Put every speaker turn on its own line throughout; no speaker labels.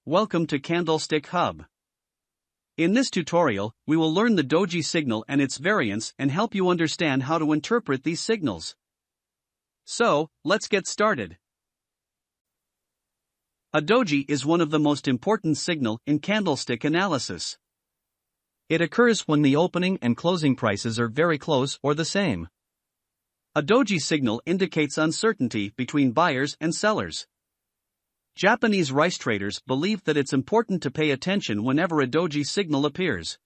Welcome to Candlestick Hub. In this tutorial, we will learn the Doji signal and its variants and help you understand how to interpret these signals. So, let's get started. A doji is one of the most important signal in candlestick analysis. It occurs when the opening and closing prices are very close or the same. A doji signal indicates uncertainty between buyers and sellers. Japanese rice traders believe that it's important to pay attention whenever a doji signal appears.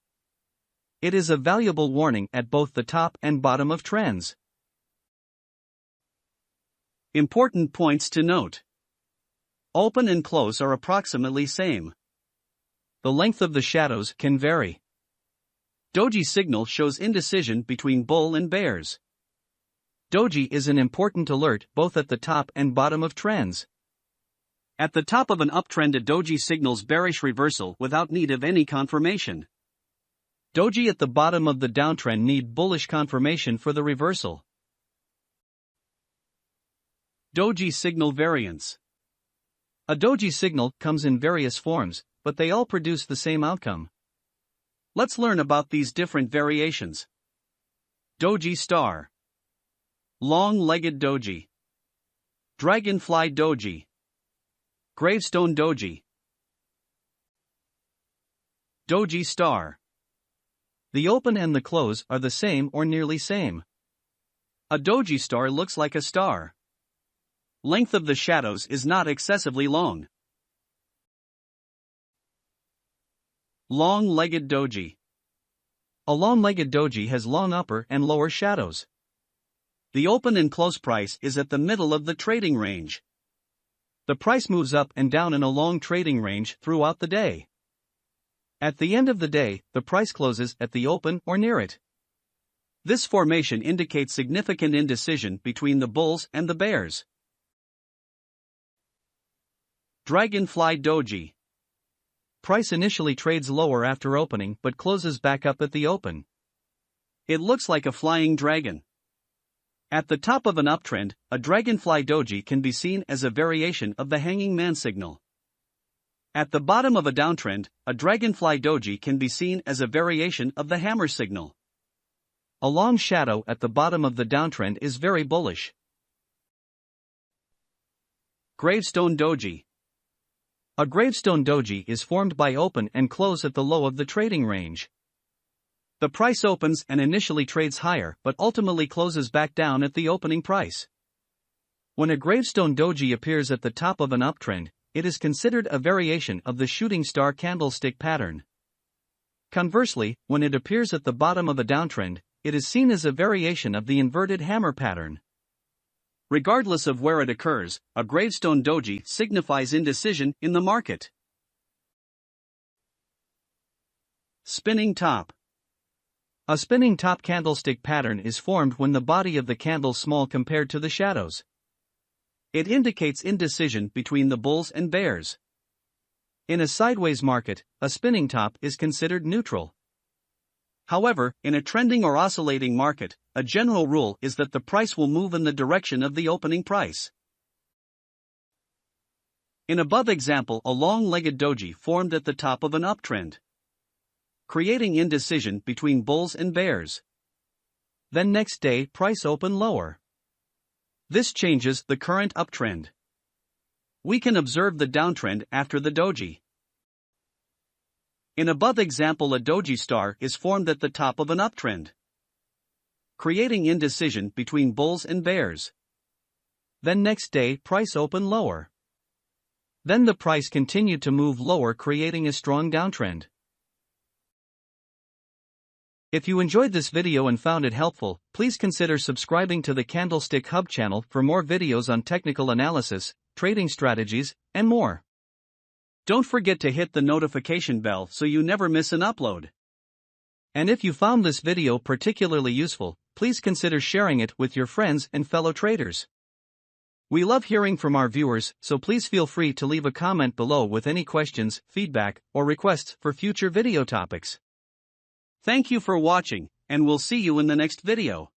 It is a valuable warning at both the top and bottom of trends. Important points to note. Open and close are approximately same. The length of the shadows can vary. Doji signal shows indecision between bull and bears. Doji is an important alert both at the top and bottom of trends. At the top of an uptrend, a doji signals bearish reversal without need of any confirmation. Doji at the bottom of the downtrend need bullish confirmation for the reversal. Doji signal variants. A doji signal comes in various forms, but they all produce the same outcome. Let's learn about these different variations. Doji star, long-legged doji, dragonfly doji, gravestone doji. Doji star. The open and the close are the same or nearly same. A doji star looks like a star. Length of the shadows is not excessively long. Long-legged doji. A long-legged doji has long upper and lower shadows. The open and close price is at the middle of the trading range. The price moves up and down in a long trading range throughout the day. At the end of the day, the price closes at the open or near it. This formation indicates significant indecision between the bulls and the bears. Dragonfly doji. Price initially trades lower after opening but closes back up at the open. It looks like a flying dragon. At the top of an uptrend, a dragonfly doji can be seen as a variation of the hanging man signal. At the bottom of a downtrend, a dragonfly doji can be seen as a variation of the hammer signal. A long shadow at the bottom of the downtrend is very bullish. Gravestone doji. A gravestone doji is formed by open and close at the low of the trading range. The price opens and initially trades higher but ultimately closes back down at the opening price. When a gravestone doji appears at the top of an uptrend, it is considered a variation of the shooting star candlestick pattern. Conversely, when it appears at the bottom of a downtrend, it is seen as a variation of the inverted hammer pattern. Regardless of where it occurs, a gravestone doji signifies indecision in the market. Spinning top. A spinning top candlestick pattern is formed when the body of the candle is small compared to the shadows. It indicates indecision between the bulls and bears. In a sideways market, a spinning top is considered neutral. However, in a trending or oscillating market, a general rule is that the price will move in the direction of the opening price. In above example, a long-legged doji formed at the top of an uptrend, creating indecision between bulls and bears. Then next day, price open lower. This changes the current uptrend. We can observe the downtrend after the doji. In above example, a doji star is formed at the top of an uptrend, creating indecision between bulls and bears. Then next day, price open lower. Then the price continued to move lower, creating a strong downtrend. If you enjoyed this video and found it helpful, please consider subscribing to the Candlestick Hub channel for more videos on technical analysis, trading strategies, and more. Don't forget to hit the notification bell so you never miss an upload. And if you found this video particularly useful, please consider sharing it with your friends and fellow traders. We love hearing from our viewers, so please feel free to leave a comment below with any questions, feedback, or requests for future video topics. Thank you for watching, and we'll see you in the next video.